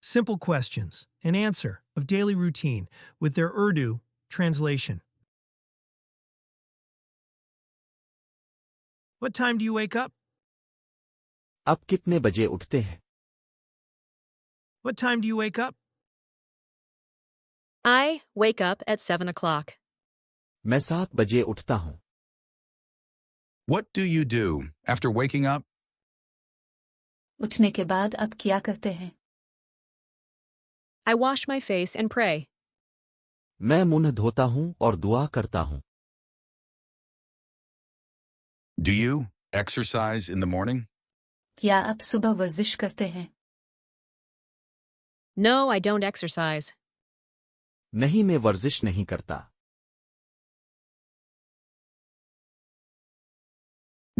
Simple questions and answer of daily routine with their Urdu translation. What time do you wake up? आप कितने बजे उठते हैं? What time do you wake up? I wake up at 7 o'clock. मैं 7 बजे उठता हूँ. What do you do after waking up? उठने के बाद आप क्या करते हैं? I wash my face and pray. मैं मुंह धोता हूँ और दुआ करता हूँ. Do you exercise in the morning? क्या आप सुबह वर्जिश करते हैं? No, I don't exercise. नहीं, मैं वर्जिश नहीं करता.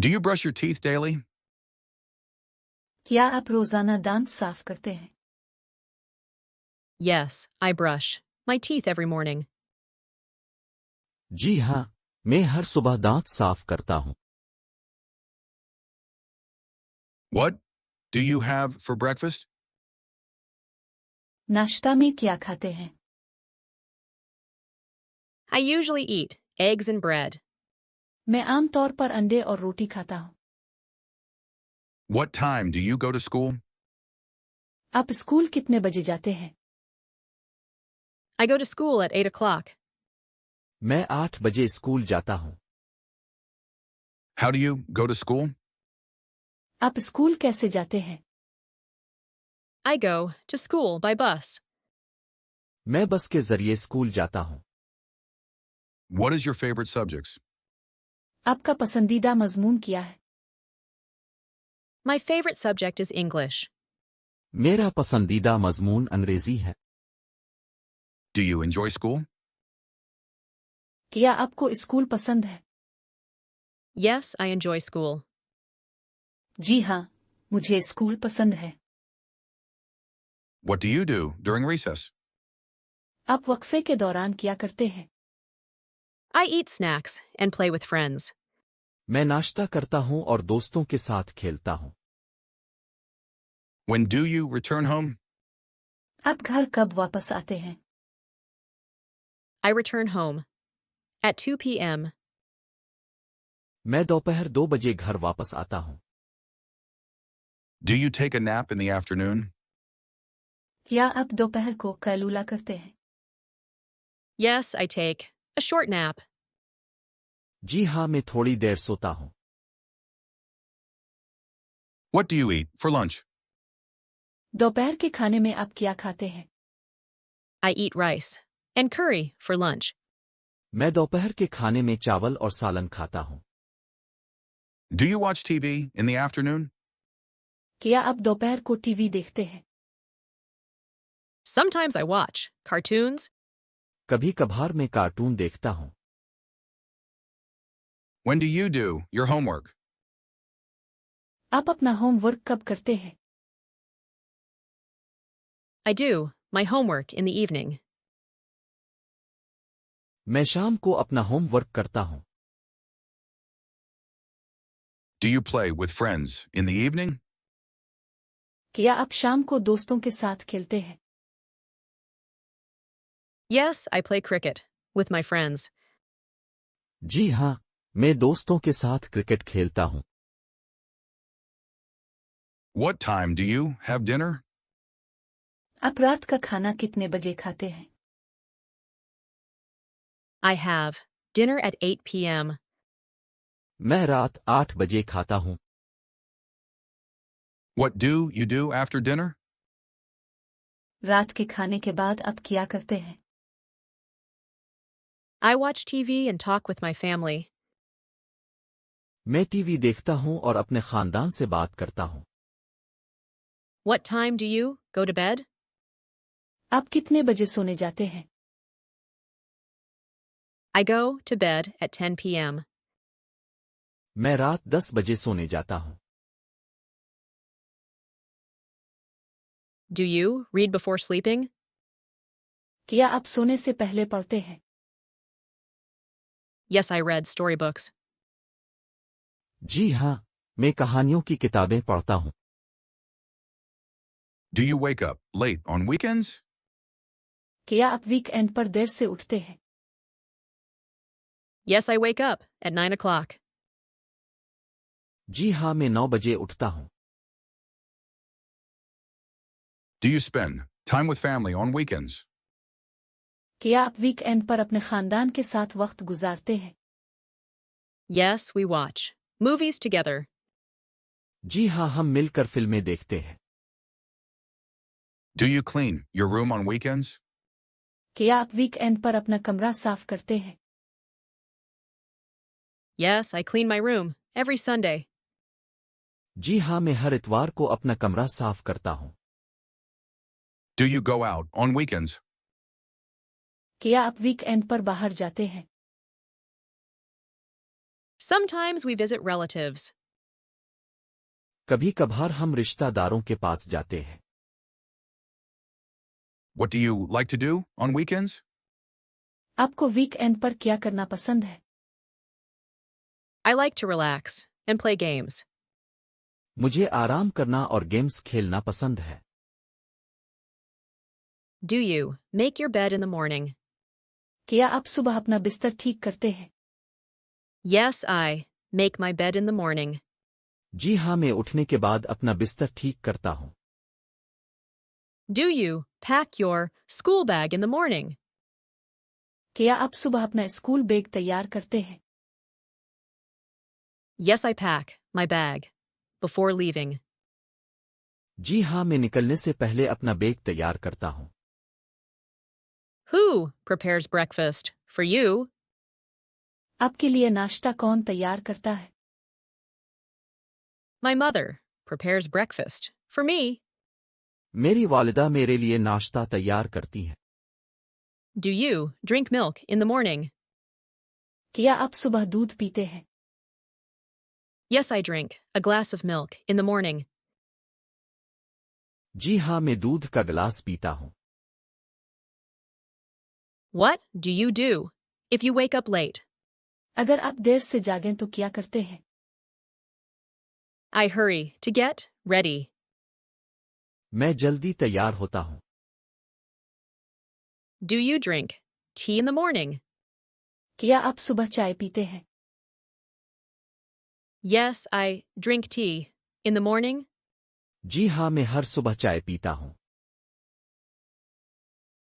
Do you brush your teeth daily? क्या आप रोजाना दांत साफ करते हैं? Yes, I brush my teeth every morning. जी हाँ, मैं हर सुबह दांत साफ करता हूँ. What do you have for breakfast? नाश्ता में क्या खाते हैं? I usually eat eggs and bread. मैं आमतौर पर अंडे और रोटी खाता हूँ. What time do you go to school? आप स्कूल कितने बजे जाते हैं? I go to school at 8 o'clock. मैं 8 बजे स्कूल जाता हूँ. How do you go to school? आप स्कूल कैसे जाते हैं? I go to school by bus. मैं बस के जरिए स्कूल जाता हूँ. What is your favorite subjects? आपका पसंदीदा मजमून क्या है? My favorite subject is English. मेरा पसंदीदा मजमून अंग्रेजी है. Do you enjoy school? क्या आपको स्कूल पसंद है? Yes, I enjoy school. जी हाँ, मुझे स्कूल पसंद है. What do you do during recess? आप वक्फे के दौरान क्या करते हैं? I eat snacks and play with friends. मैं नाश्ता करता हूँ और दोस्तों के साथ खेलता हूँ. When do you return home? आप घर कब वापस आते हैं? I return home at 2 p.m. मैं दोपहर 2 बजे घर वापस आता हूँ. Do you take a nap in the afternoon? क्या आप दोपहर को कैलूला करते हैं? Yes, I take a short nap. जी हाँ, मैं थोड़ी देर सोता हूँ. What do you eat for lunch? दोपहर के खाने में आप क्या खाते हैं? I eat rice and curry for lunch. मैं दोपहर के खाने में चावल और सालन खाता हूँ. Do you watch TV in the afternoon? क्या आप दोपहर को टीवी देखते हैं? Sometimes I watch cartoons. कभी कभार मैं कार्टून देखता हूँ. When do you do your homework? आप अपना होमवर्क कब करते हैं? I do my homework in the evening. मैं शाम को अपना होमवर्क करता हूँ. Do you play with friends in the evening? क्या आप शाम को दोस्तों के साथ खेलते हैं? Yes, I play cricket with my friends. जी हाँ, मैं दोस्तों के साथ क्रिकेट खेलता हूँ. What time do you have dinner? आप रात का खाना कितने बजे खाते हैं? I have dinner at 8 p.m. मैं रात 8 बजे खाता हूँ. What do you do after dinner? रात के खाने के बाद आप क्या करते हैं? I watch TV and talk with my family. मैं टीवी देखता हूँ और अपने खानदान से बात करता हूँ. What time do you go to bed? आप कितने बजे सोने जाते हैं? I go to bed at 10 p.m. मैं रात 10 बजे सोने जाता हूँ. Do you read before sleeping? क्या आप सोने से पहले पढ़ते हैं? Yes, I read storybooks. जी हाँ, मैं कहानियों की किताबें पढ़ता हूँ. Do you wake up late on weekends? क्या आप वीकेंड पर देर से उठते हैं? Yes, I wake up at 9 o'clock. जी हाँ, मैं 9 बजे उठता हूँ। Do you spend time with family on weekends? क्या आप वीकेंड पर अपने खानदान के साथ वक्त गुजारते हैं? Yes, we watch movies together. जी हाँ, हम मिलकर फिल्में देखते हैं। Do you clean your room on weekends? क्या आप वीकेंड पर अपना कमरा साफ करते हैं? Yes, I clean my room every Sunday. जी हाँ, मैं हर इतवार को अपना कमरा साफ करता हूँ। Do you go out on weekends? क्या आप वीकेंड पर बाहर जाते हैं? Sometimes we visit relatives. कभी कभार हम रिश्तेदारों के पास जाते हैं। What do you like to do on weekends? आपको वीकेंड पर क्या करना पसंद है? I like to relax and play games. मुझे आराम करना और गेम्स खेलना पसंद है। Do you make your bed in the morning? क्या आप सुबह अपना बिस्तर ठीक करते हैं? Yes, I make my bed in the morning. जी हाँ, मैं उठने के बाद अपना बिस्तर ठीक करता हूँ। Do you pack your school bag in the morning? क्या आप सुबह अपना स्कूल बैग तैयार करते हैं? Yes, I pack my bag before leaving. जी हाँ, मैं निकलने से पहले अपना बैग तैयार करता हूँ। Who prepares breakfast for you? आपके लिए नाश्ता कौन तैयार करता है? My mother prepares breakfast for me. मेरी वालिदा मेरे लिए नाश्ता तैयार करती है। Do you drink milk in the morning? क्या आप सुबह दूध पीते हैं? Yes, I drink a glass of milk in the morning. जी हाँ, मैं दूध का गिलास पीता हूँ। What do you do if you wake up late? अगर आप देर से जागें तो क्या करते हैं? I hurry to get ready. मैं जल्दी तैयार होता हूँ। Do you drink tea in the morning? क्या आप सुबह चाय पीते हैं? Yes, I drink tea in the morning. जी हाँ, मैं हर सुबह चाय पीता हूँ।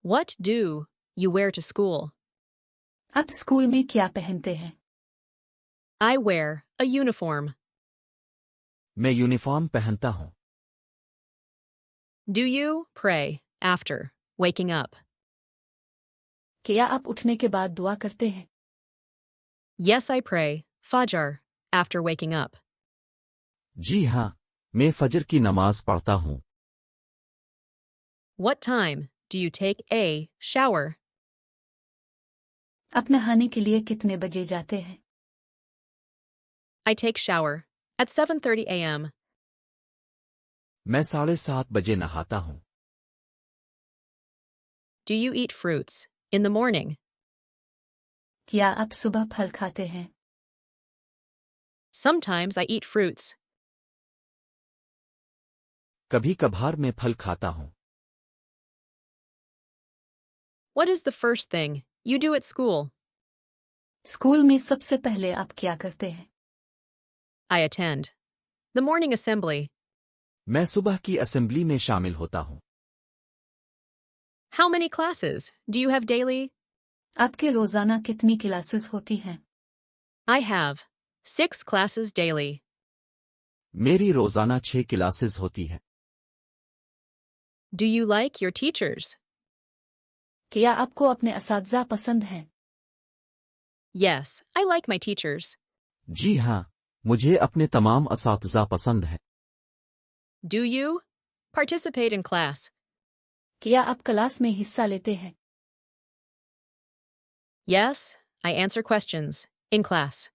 What do you wear to school? आप स्कूल में क्या पहनते हैं? I wear a uniform. मैं यूनिफॉर्म पहनता हूँ। Do you pray after waking up? क्या आप उठने के बाद दुआ करते हैं? Yes, I pray Fajr after waking up. जी हाँ, मैं फजर की नमाज पढ़ता हूँ। What time do you take a shower? आप नहाने के लिए कितने बजे जाते हैं? I take shower at 7:30 a.m. मैं 7:30 बजे नहाता हूँ। Do you eat fruits in the morning? क्या आप सुबह फल खाते हैं? Sometimes I eat fruits. कभी कभार मैं फल खाता हूँ। What is the first thing you do at school? School में सबसे पहले आप क्या करते हैं? I attend the morning assembly. मैं सुबह की असेंबली में शामिल होता हूँ। How many classes do you have daily? आपके रोजाना कितनी क्लासेस होती हैं? I have 6 classes daily. मेरी रोजाना 6 क्लासेस होती है। Do you like your teachers? क्या आपको अपने असातिज़ा पसंद हैं? Yes, I like my teachers. जी हाँ, मुझे अपने तमाम असातिज़ा पसंद है। Do you participate in class? क्या आप क्लास में हिस्सा लेते हैं? Yes, I answer questions in class.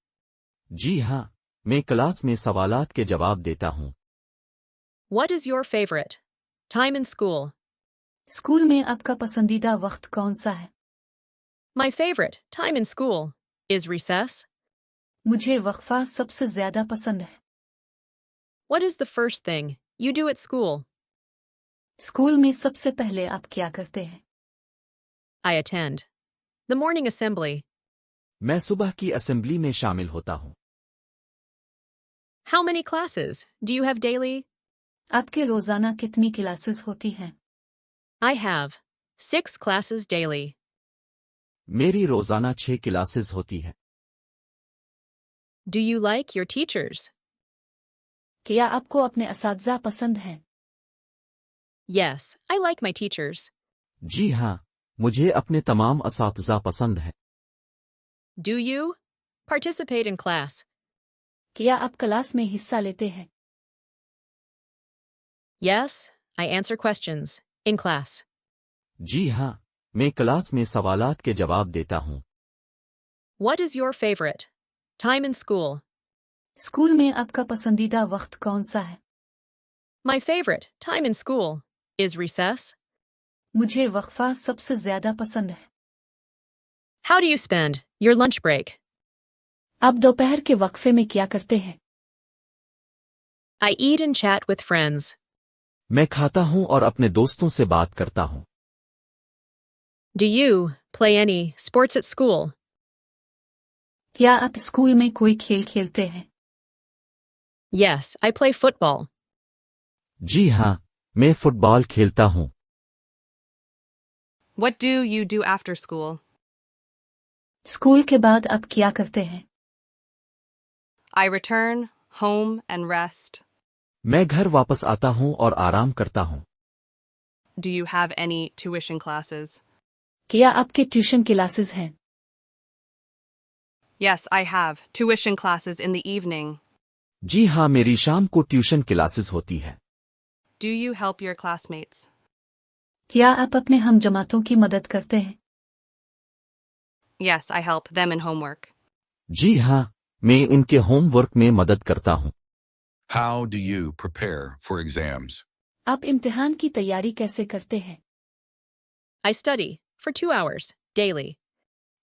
जी हाँ, मैं क्लास में सवालात के जवाब देता हूँ। What is your favorite time in school? School में आपका पसंदीदा वक्त कौन सा है? My favorite time in school is recess. मुझे वक्फा सबसे ज्यादा पसंद है। What is the first thing you do at school? School में सबसे पहले आप क्या करते हैं? I attend the morning assembly. मैं सुबह की असेंबली में शामिल होता हूँ। How many classes do you have daily? आपके रोजाना कितनी क्लासेस होती हैं? I have 6 classes daily. मेरी रोजाना 6 क्लासेस होती है। Do you like your teachers? क्या आपको अपने असातिज़ा पसंद हैं? Yes, I like my teachers. जी हाँ, मुझे अपने तमाम असातिज़ा पसंद है। Do you participate in class? क्या आप क्लास में हिस्सा लेते हैं? Yes, I answer questions in class. जी हाँ, मैं क्लास में सवालात के जवाब देता हूँ। What is your favorite time in school? School में आपका पसंदीदा वक्त कौन सा है? My favorite time in school is recess. मुझे वक्फा सबसे ज्यादा पसंद है। How do you spend your lunch break? आप दोपहर के वक्फे में क्या करते हैं? I eat and chat with friends. मैं खाता हूँ और अपने दोस्तों से बात करता हूँ। Do you play any sports at school? क्या आप स्कूल में कोई खेल खेलते हैं? Yes, I play football. जी हाँ, मैं फुटबॉल खेलता हूँ। What do you do after school? School के बाद आप क्या करते हैं? I return home and rest. मैं घर वापस आता हूँ और आराम करता हूँ। Do you have any tuition classes? क्या आपके ट्यूशन क्लासेस हैं? Yes, I have tuition classes in the evening. जी हाँ, मेरी शाम को ट्यूशन क्लासेस होती है। Do you help your classmates? क्या आप अपने हम जमातों की मदद करते हैं? Yes, I help them in homework. जी हाँ, मैं उनके होमवर्क में मदद करता हूँ। How do you prepare for exams? आप इम्तिहान की तैयारी कैसे करते हैं? I study for 2 hours daily.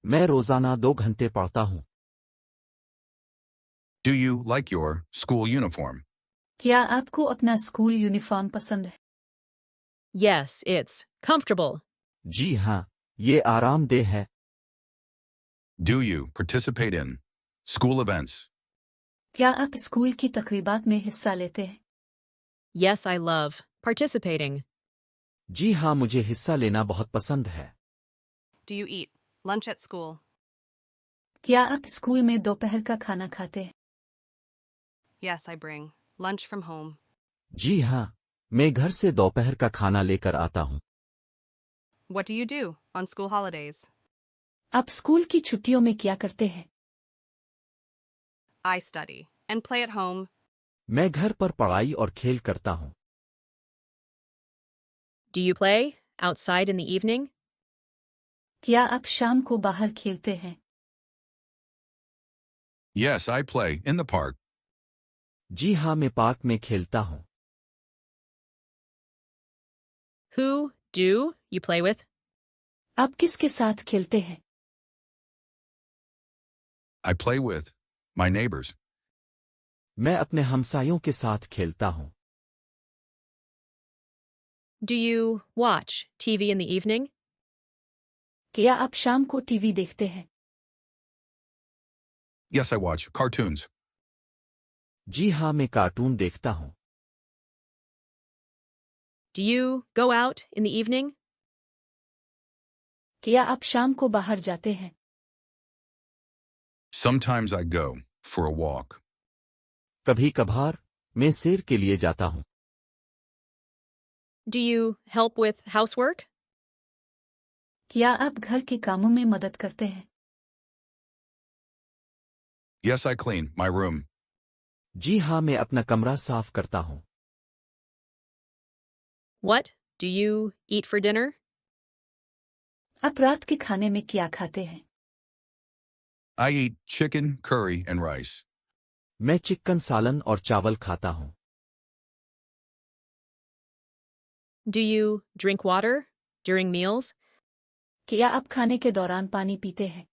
मैं रोजाना 2 घंटे पढ़ता हूँ। Do you like your school uniform? क्या आपको अपना स्कूल यूनिफॉर्म पसंद है? Yes, it's comfortable. जी हाँ, ये आरामदेह है। Do you participate in school events? क्या आप स्कूल की तकरीबात में हिस्सा लेते हैं? Yes, I love participating. जी हाँ, मुझे हिस्सा लेना बहुत पसंद है। Do you eat lunch at school? क्या आप स्कूल में दोपहर का खाना खाते हैं? Yes, I bring lunch from home. जी हाँ, मैं घर से दोपहर का खाना लेकर आता हूँ। What do you do on school holidays? आप स्कूल की छुट्टियों में क्या करते हैं? I study and play at home. मैं घर पर पढ़ाई और खेल करता हूँ। Do you play outside in the evening? क्या आप शाम को बाहर खेलते हैं? Yes, I play in the park. जी हाँ, मैं पार्क में खेलता हूँ। Who do you play with? आप किसके साथ खेलते हैं? I play with my neighbors. मैं अपने हमसायों के साथ खेलता हूँ। Do you watch TV in the evening? क्या आप शाम को टीवी देखते हैं? Yes, I watch cartoons. जी हाँ, मैं कार्टून देखता हूँ। Do you go out in the evening? क्या आप शाम को बाहर जाते हैं? Sometimes I go for a walk. कभी कभार मैं सैर के लिए जाता हूँ। Do you help with housework? क्या आप घर के कामों में मदद करते हैं? Yes, I clean my room. जी हाँ, मैं अपना कमरा साफ करता हूँ। What do you eat for dinner? आप रात के खाने में क्या खाते हैं? I eat chicken, curry, and rice. मैं चिकन सालन और चावल खाता हूँ। Do you drink water during meals? क्या आप खाने के दौरान पानी पीते हैं?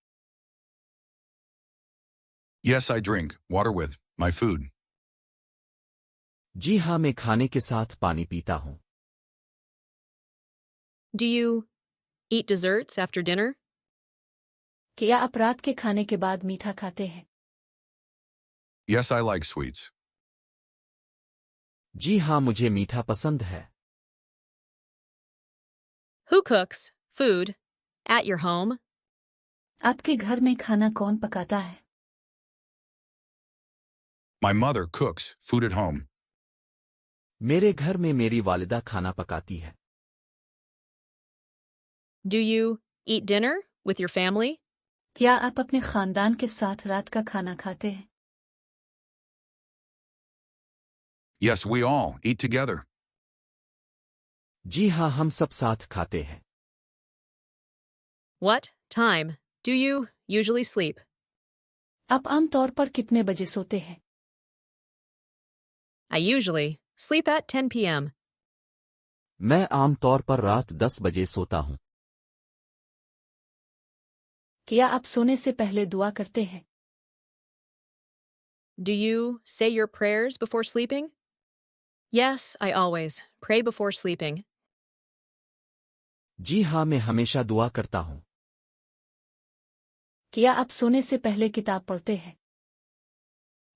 Yes, I drink water with my food. जी हाँ, मैं खाने के साथ पानी पीता हूँ। Do you eat desserts after dinner? क्या आप रात के खाने के बाद मीठा खाते हैं? Yes, I like sweets. जी हाँ, मुझे मीठा पसंद है। Who cooks food at your home? आपके घर में खाना कौन पकाता है? My mother cooks food at home. मेरे घर में मेरी वालिदा खाना पकाती है। Do you eat dinner with your family? क्या आप अपने खानदान के साथ रात का खाना खाते हैं? Yes, we all eat together. जी हाँ, हम सब साथ खाते हैं। What time do you usually sleep? आप आम तौर पर कितने बजे सोते हैं? I usually sleep at 10 p.m. मैं आम तौर पर रात 10 बजे सोता हूँ। क्या आप सोने से पहले दुआ करते हैं? Do you say your prayers before sleeping? Yes, I always pray before sleeping. जी हाँ, मैं हमेशा दुआ करता हूँ। क्या आप सोने से पहले किताब पढ़ते हैं?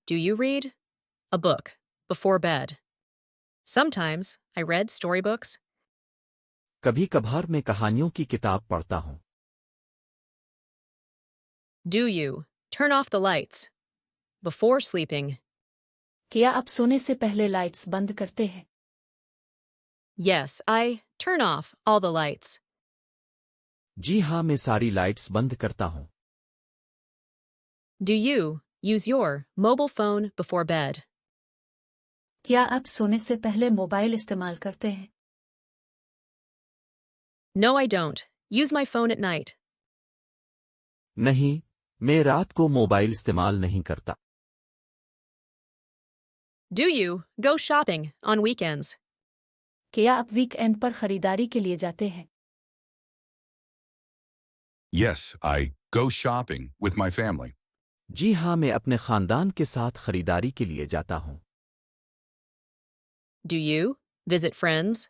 Do you read a book before bed? Sometimes I read storybooks. कभी कभार मैं कहानियों की किताब पढ़ता हूँ। Do you turn off the lights before sleeping? क्या आप सोने से पहले लाइट्स बंद करते हैं? Yes, I turn off all the lights. जी हाँ, मैं सारी लाइट्स बंद करता हूँ। Do you use your mobile phone before bed? क्या आप सोने से पहले मोबाइल इस्तेमाल करते हैं? No, I don't. Use my phone at night. नहीं, मैं रात को मोबाइल इस्तेमाल नहीं करता। Do you go shopping on weekends? क्या आप वीकेंड पर खरीदारी के लिए जाते हैं? Yes, I go shopping with my family. जी हाँ, मैं अपने खानदान के साथ खरीदारी के लिए जाता हूँ। Do you visit friends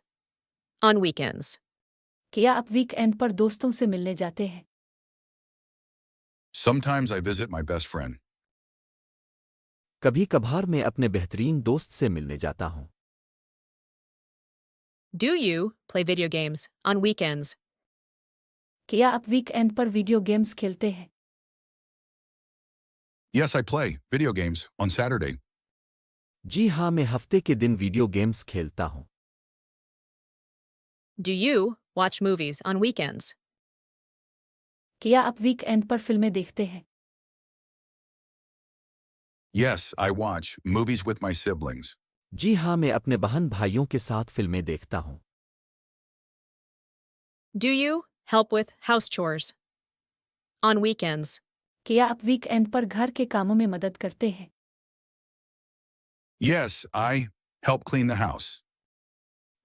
on weekends? क्या आप वीकेंड पर दोस्तों से मिलने जाते हैं? Sometimes I visit my best friend. कभी कभार मैं अपने बेहतरीन दोस्त से मिलने जाता हूँ। Do you play video games on weekends? क्या आप वीकेंड पर वीडियो गेम्स खेलते हैं? Yes, I play video games on Saturday. जी हाँ, मैं हफ्ते के दिन वीडियो गेम्स खेलता हूँ। Do you watch movies on weekends? क्या आप वीकेंड पर फिल्में देखते हैं? Yes, I watch movies with my siblings. जी हाँ, मैं अपने बहन भाइयों के साथ फिल्में देखता हूँ। Do you help with house chores on weekends? क्या आप वीकेंड पर घर के कामों में मदद करते हैं? Yes, I help clean the house.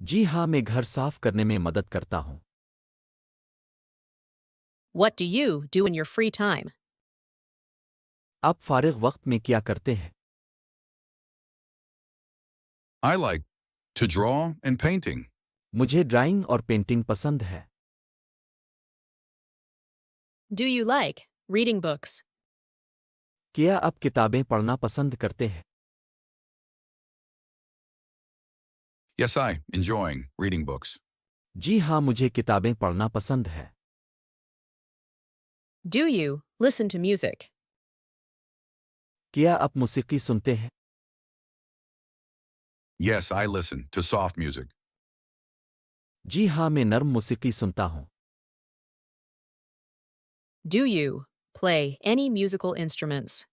जी हाँ, मैं घर साफ करने में मदद करता हूँ। What do you do in your free time? आप फारिग वक्त में क्या करते हैं? I like to draw and painting. मुझे ड्राइंग और पेंटिंग पसंद है। Do you like reading books? क्या आप किताबें पढ़ना पसंद करते हैं? Yes, I enjoying reading books. जी हाँ, मुझे किताबें पढ़ना पसंद है। Do you listen to music? क्या आप मौसीकी सुनते हैं? Yes, I listen to soft music. जी हाँ, मैं नर्म मौसीकी सुनता हूँ। Do you play any musical instruments?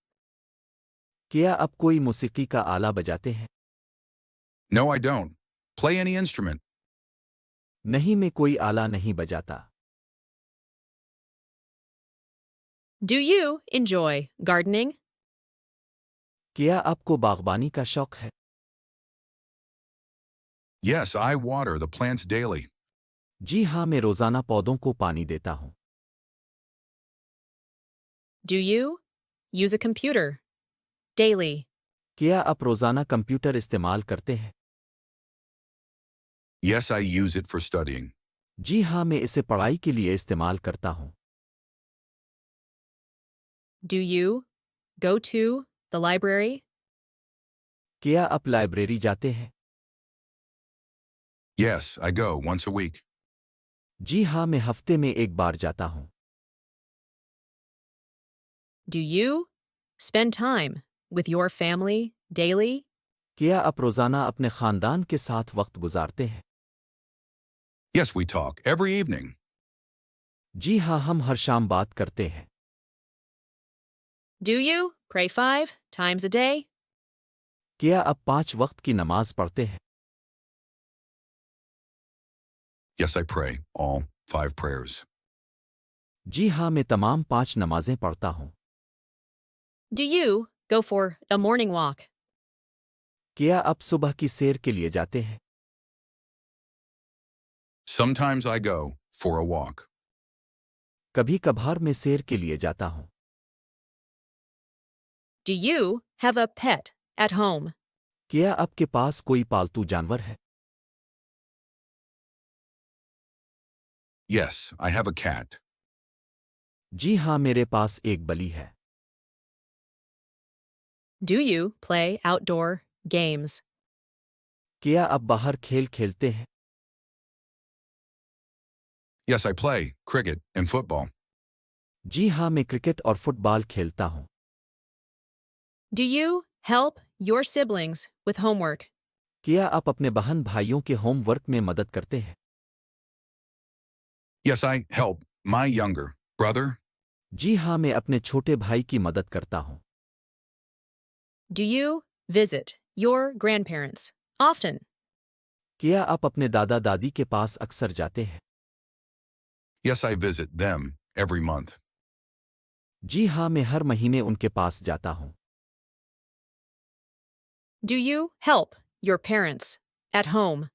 क्या आप कोई मौसीकी का आला बजाते हैं? No, I don't. Play any instrument. नहीं, मैं कोई आला नहीं बजाता। Do you enjoy gardening? क्या आपको बागबानी का शौक है? Yes, I water the plants daily. जी हाँ, मैं रोजाना पौधों को पानी देता हूँ। Do you use a computer daily? क्या आप रोजाना कंप्यूटर इस्तेमाल करते हैं? Yes, I use it for studying. जी हाँ, मैं इसे पढ़ाई के लिए इस्तेमाल करता हूँ। Do you go to the library? क्या आप लाइब्रेरी जाते हैं? Yes, I go once a week. जी हाँ, मैं हफ्ते में एक बार जाता हूँ। Do you spend time with your family daily? क्या आप रोज़ाना अपने ख़ानदान के साथ वक्त गुजारते हैं? Yes, we talk every evening. जी हाँ, हम हर शाम बात करते हैं। Do you pray 5 times a day? क्या आप 5 वक्त की नमाज पढ़ते हैं? Yes, I pray all 5 prayers. जी हाँ, मैं तमाम 5 नमाज़ें पढ़ता हूँ। Do you go for a morning walk? क्या आप सुबह की सैर के लिए जाते हैं? Sometimes I go for a walk. कभी कभार मैं सैर के लिए जाता हूँ। Do you have a pet at home? क्या आपके पास कोई पालतू जानवर है? Yes, I have a cat. जी हाँ, मेरे पास एक बली है। Do you play outdoor games? क्या आप बाहर खेल खेलते हैं? Yes, I play cricket and football. जी हाँ, मैं क्रिकेट और फुटबॉल खेलता हूँ। Do you help your siblings with homework? क्या आप अपने बहन भाइयों के होमवर्क में मदद करते हैं? Yes, I help my younger brother. जी हाँ, मैं अपने छोटे भाई की मदद करता हूँ। Do you visit your grandparents often? क्या आप अपने दादा दादी के पास अक्सर जाते हैं? Yes, I visit them every month. जी हाँ, मैं हर महीने उनके पास जाता हूँ। Do you help your parents at home?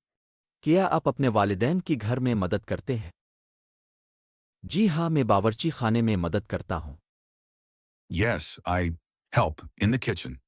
क्या आप अपने वालिदैन की घर में मदद करते हैं? जी हाँ, मैं बावर्ची खाने में मदद करता हूँ। Yes, I help in the kitchen.